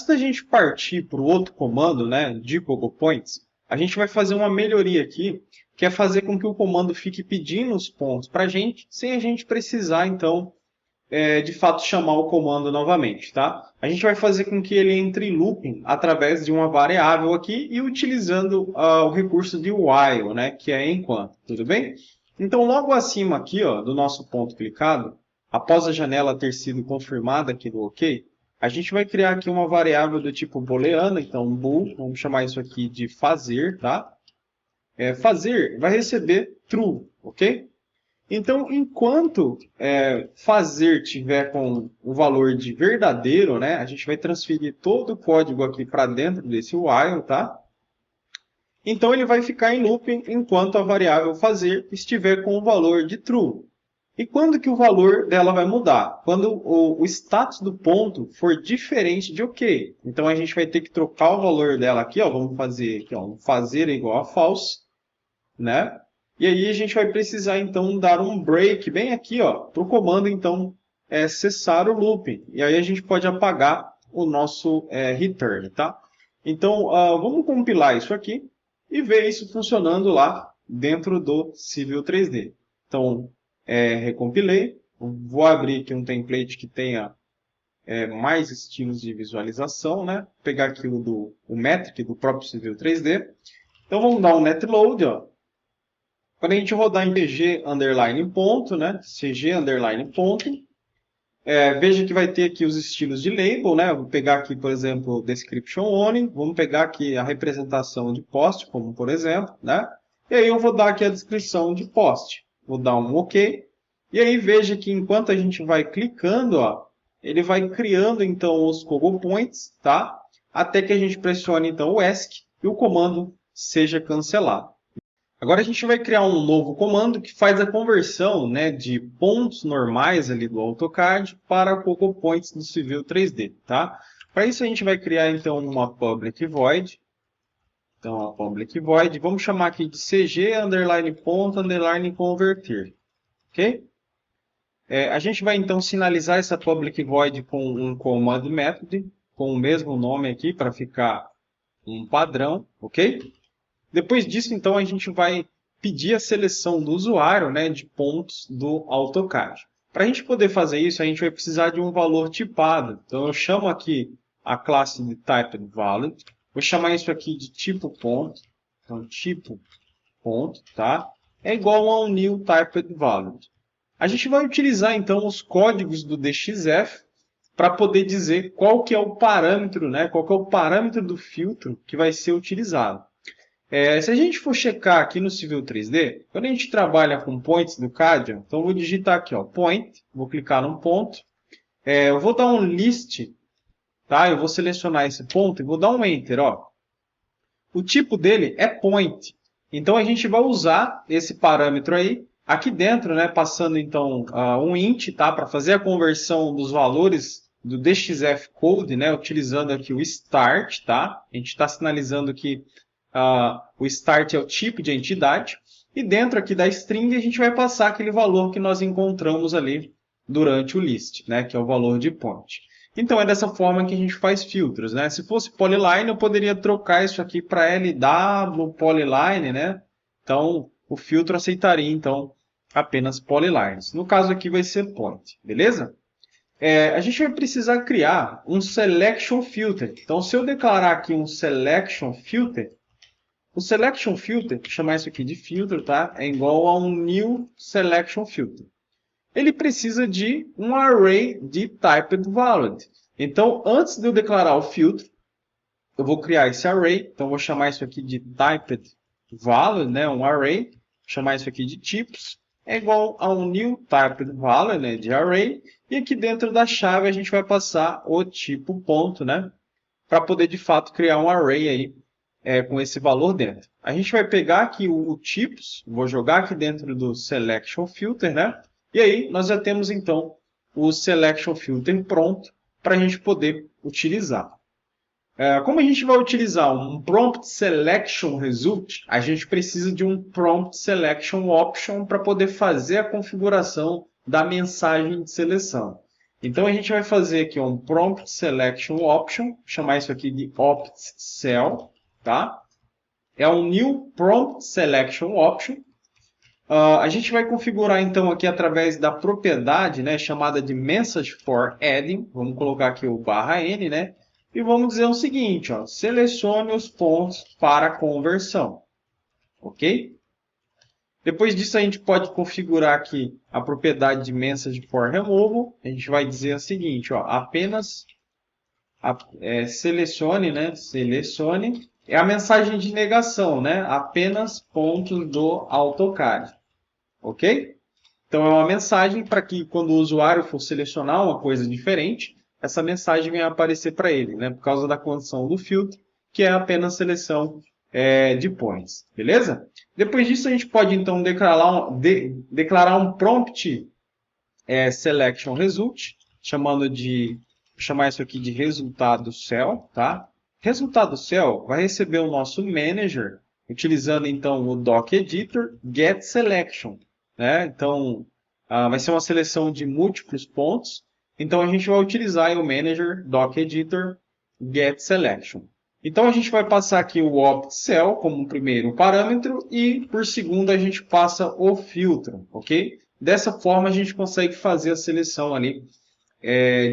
antes da gente partir para o outro comando, né, de CocoaPoints, a gente vai fazer uma melhoria aqui, que é fazer com que o comando fique pedindo os pontos para a gente, sem a gente precisar, então, de fato chamar o comando novamente, tá? A gente vai fazer com que ele entre em looping através de uma variável aqui e utilizando o recurso de while, né, que é enquanto, tudo bem? Então, logo acima aqui, ó, do nosso ponto clicado, após a janela ter sido confirmada aqui no OK, a gente vai criar aqui uma variável do tipo booleana, então bool, vamos chamar isso aqui de fazer, tá? Fazer vai receber true, ok? Então, enquanto fazer tiver com o valor de verdadeiro, né, a gente vai transferir todo o código aqui para dentro desse while, tá? Então, ele vai ficar em looping enquanto a variável fazer estiver com o valor de true. E quando que o valor dela vai mudar? Quando o status do ponto for diferente de OK. Então, a gente vai ter que trocar o valor dela aqui, ó, vamos fazer aqui, ó, fazer é igual a false, né? E aí a gente vai precisar, então, dar um break bem aqui, ó, para o comando, então, cessar o looping. E aí a gente pode apagar o nosso return, tá? Então, vamos compilar isso aqui e ver isso funcionando lá dentro do Civil 3D. Então, recompilei. Vou abrir aqui um template que tenha mais estilos de visualização, né? Vou pegar aqui o metric do próprio Civil 3D. Então, vamos dar um netload, ó. Quando a gente rodar em CG underline ponto, né? CG underline ponto, veja que vai ter aqui os estilos de label, né? Vou pegar aqui, por exemplo, description only. Vamos pegar aqui a representação de post, como por exemplo, né? E aí eu vou dar aqui a descrição de post. Vou dar um OK. E aí veja que enquanto a gente vai clicando, ó, ele vai criando então os CocoaPoints, tá? Até que a gente pressione então o ESC e o comando seja cancelado. Agora a gente vai criar um novo comando que faz a conversão, né, de pontos normais ali do AutoCAD para CocoaPoints do Civil 3D, tá? Para isso a gente vai criar então uma public void. Então a public void, vamos chamar aqui de CG underline ponto underline converter, ok? A gente vai então sinalizar essa public void com um command method com o mesmo nome aqui para ficar um padrão, ok? Depois disso, então, a gente vai pedir a seleção do usuário, né, de pontos do AutoCAD. Para a gente poder fazer isso, a gente vai precisar de um valor tipado. Então, eu chamo aqui a classe de typedValid. Vou chamar isso aqui de tipo ponto. Então, tipo ponto, tá? É igual a um new typedValid. A gente vai utilizar, então, os códigos do DXF para poder dizer qual que é o parâmetro, né? Qual que é o parâmetro do filtro que vai ser utilizado. Se a gente for checar aqui no Civil 3D, quando a gente trabalha com points do CAD, então eu vou digitar aqui, ó, point, vou clicar num ponto, eu vou dar um list, tá? Eu vou selecionar esse ponto e vou dar um enter, ó. O tipo dele é point, então a gente vai usar esse parâmetro aí aqui dentro, né? Passando então um int, tá? Para fazer a conversão dos valores do DXF Code, né? Utilizando aqui o start, tá? A gente está sinalizando que o start é o tipo de entidade, e dentro aqui da string a gente vai passar aquele valor que nós encontramos ali durante o list, né, que é o valor de point. Então é dessa forma que a gente faz filtros, né? Se fosse polyline, eu poderia trocar isso aqui para LW polyline, né? Então o filtro aceitaria então apenas polylines. No caso aqui vai ser point, beleza? A gente vai precisar criar um selection filter. Então se eu declarar aqui um selection filter, o selection filter, vou chamar isso aqui de filtro, tá? É igual a um new selection filter. Ele precisa de um array de typedValid. Então, antes de eu declarar o filtro, eu vou criar esse array. Então, vou chamar isso aqui de typedValid, né? Um array. Vou chamar isso aqui de tipos. É igual a um new typedValid, né? De array. E aqui dentro da chave a gente vai passar o tipo ponto, né? Para poder, de fato, criar um array aí com esse valor dentro. A gente vai pegar aqui o tipos, vou jogar aqui dentro do selection filter, né? E aí nós já temos então o selection filter pronto para a gente poder utilizar. Como a gente vai utilizar um prompt selection result, a gente precisa de um prompt selection option para poder fazer a configuração da mensagem de seleção. Então a gente vai fazer aqui um prompt selection option, chamar isso aqui de opt cell, tá? É um new prompt selection option. A gente vai configurar então aqui através da propriedade, né, chamada de message for adding. Vamos colocar aqui o /n, né? E vamos dizer o seguinte, ó, selecione os pontos para conversão, ok? Depois disso a gente pode configurar aqui a propriedade de message for removal. A gente vai dizer o seguinte, ó, apenas selecione, né? Selecione. É a mensagem de negação, né? Apenas pontos do AutoCAD. Ok? Então é uma mensagem para que quando o usuário for selecionar uma coisa diferente, essa mensagem venha aparecer para ele, né? Por causa da condição do filtro, que é apenas seleção de points. Beleza? Depois disso a gente pode então declarar um prompt selection result, chamar isso aqui de resultado cell, tá? Resultado cell vai receber o nosso manager utilizando então o doc editor get selection, né? Então vai ser uma seleção de múltiplos pontos. Então a gente vai utilizar o manager doc editor get selection. Então a gente vai passar aqui o opt cell como primeiro parâmetro e por segundo a gente passa o filtro, ok? Dessa forma a gente consegue fazer a seleção ali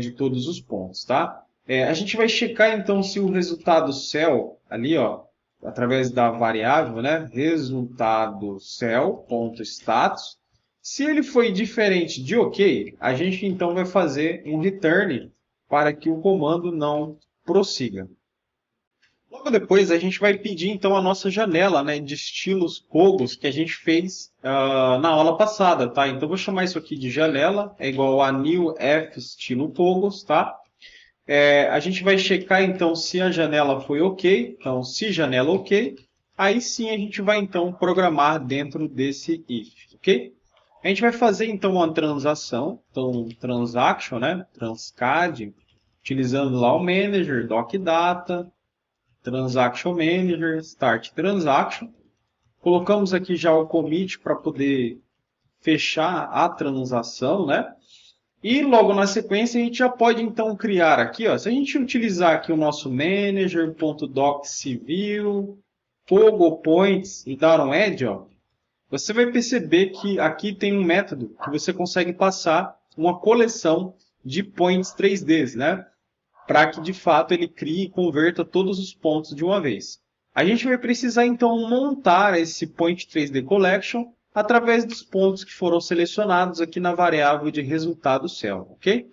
de todos os pontos, tá? A gente vai checar então se o resultado cell ali, ó, através da variável, né, resultado cell.status, se ele foi diferente de OK, a gente então vai fazer um return para que o comando não prossiga. Logo depois a gente vai pedir então a nossa janela, né, de estilos Cogos que a gente fez na aula passada, tá? Então vou chamar isso aqui de janela, é igual a new f estilo Cogos, tá? A gente vai checar então se a janela foi ok, então se janela ok, aí sim a gente vai então programar dentro desse if, ok? A gente vai fazer então uma transação, então transaction, né, transcad, utilizando lá o manager, docdata, Transaction Manager, Start Transaction. Colocamos aqui já o commit para poder fechar a transação, né? E logo na sequência a gente já pode então criar aqui, ó, se a gente utilizar aqui o nosso manager.docCivil, PogoPoints e dar um add, ó, você vai perceber que aqui tem um método que você consegue passar uma coleção de points 3Ds, né? Para que de fato ele crie e converta todos os pontos de uma vez. A gente vai precisar então montar esse Point 3D Collection através dos pontos que foram selecionados aqui na variável de resultado cell, ok?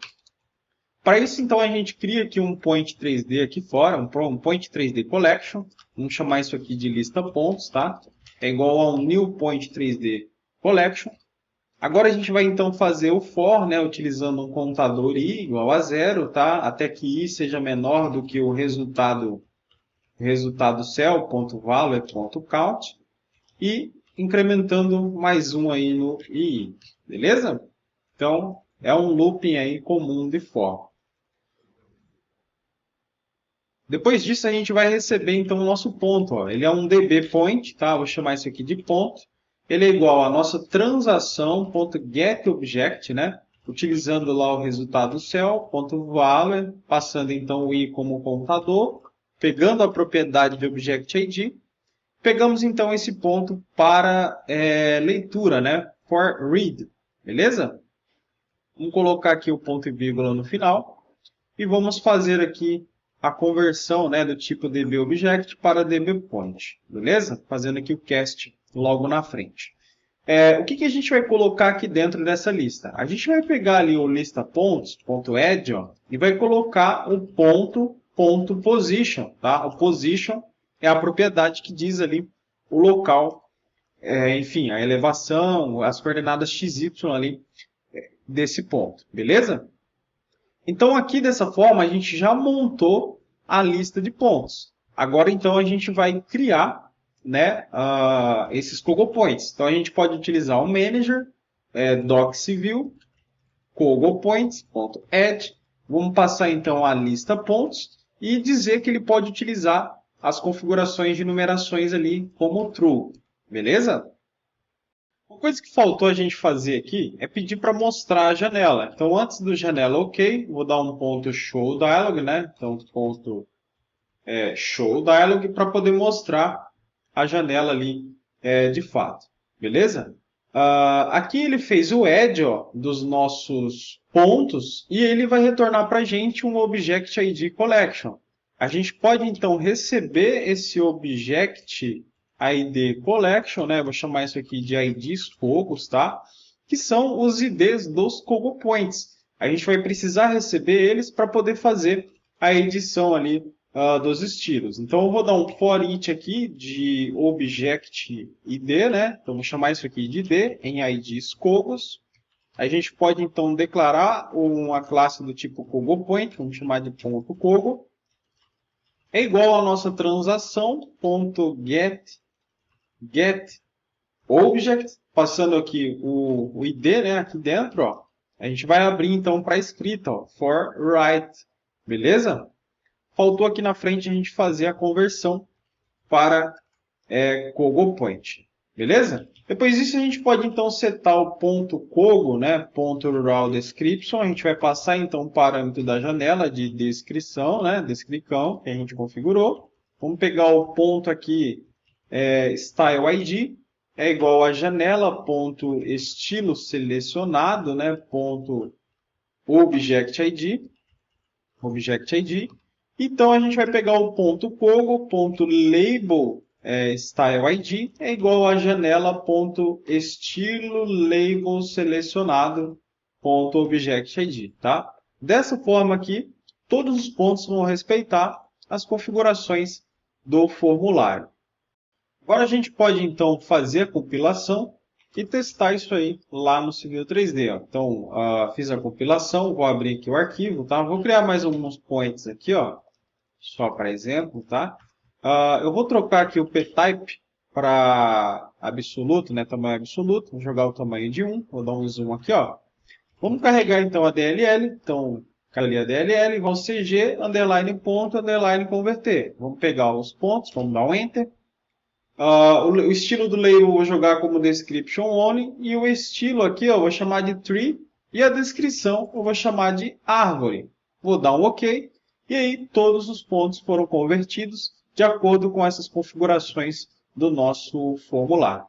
Para isso então a gente cria aqui um Point 3D aqui fora, um Point 3D Collection, vamos chamar isso aqui de lista pontos, tá? É igual a um New Point 3D Collection. Agora a gente vai então fazer o for, né, utilizando um contador i igual a 0, tá? Até que i seja menor do que o resultado cell.value.count e incrementando mais um aí no i, beleza? Então é um looping aí comum de for. Depois disso a gente vai receber então o nosso ponto, ó. Ele é um dbPoint, tá? Vou chamar isso aqui de ponto. Ele é igual à nossa transação.getObject, né? Utilizando lá o resultado cell.value, passando então o i como contador, pegando a propriedade de object_id, pegamos então esse ponto para leitura, né? For read, beleza? Vamos colocar aqui o ponto e vírgula no final e vamos fazer aqui a conversão, né, do tipo dbObject para dbPoint, beleza? Fazendo aqui o cast logo na frente. O que a gente vai colocar aqui dentro dessa lista? A gente vai pegar ali o lista pontos.add e vai colocar o ponto.position, tá? O position é a propriedade que diz ali o local, enfim, a elevação, as coordenadas XY ali desse ponto, beleza? Então aqui dessa forma a gente já montou a lista de pontos. Agora então a gente vai criar, né, esses CogoPoints. Então a gente pode utilizar o manager, docCivil, CogoPoints.add. Vamos passar então a lista pontos e dizer que ele pode utilizar as configurações de numerações ali como true. Beleza? Uma coisa que faltou a gente fazer aqui é pedir para mostrar a janela. Então, antes do janela OK, vou dar um ponto show dialog, né? Então, ponto show dialog para poder mostrar a janela ali de fato. Beleza? Aqui ele fez o add dos nossos pontos e ele vai retornar para a gente um Object ID Collection. A gente pode então receber esse Object ID Collection, né? Vou chamar isso aqui de IDs Cogos, tá? Que são os IDs dos Cogo Points. A gente vai precisar receber eles para poder fazer a edição ali dos estilos. Então eu vou dar um for each aqui de Object ID, né? Então vou chamar isso aqui de ID em IDs Cogos. A gente pode então declarar uma classe do tipo CogoPoint, vamos chamar de ponto .cogo. É igual à nossa transação .get object, passando aqui o ID, né, aqui dentro, ó. A gente vai abrir então para a escrita, ó, for write, beleza? Faltou aqui na frente a gente fazer a conversão para CogoPoint, beleza? Depois disso a gente pode então setar o ponto .cogo, né, ponto .raw description, a gente vai passar então o parâmetro da janela de descrição, né, descripção que a gente configurou. Vamos pegar o ponto aqui, style ID, é igual a janela ponto estilo selecionado, né, ponto object ID, Então a gente vai pegar o ponto .cogo, ponto label style ID é igual a janela ponto estilo label selecionado ponto object ID, tá? Dessa forma aqui, todos os pontos vão respeitar as configurações do formulário. Agora a gente pode então fazer a compilação e testar isso aí lá no Civil 3D. Ó. Então, fiz a compilação, vou abrir aqui o arquivo, tá? Vou criar mais alguns points aqui, ó, só para exemplo, tá? Eu vou trocar aqui o p-type para absoluto, né? Tamanho absoluto. Vou jogar o tamanho de 1. Vou dar um zoom aqui, ó. Vamos carregar então a DLL. Então, ali a DLL, vamos CG, underline ponto, underline converter. Vamos pegar os pontos, vamos dar um Enter. O estilo do label eu vou jogar como description only. E o estilo aqui eu vou chamar de tree. E a descrição eu vou chamar de árvore. Vou dar um OK. E aí todos os pontos foram convertidos de acordo com essas configurações do nosso formulário.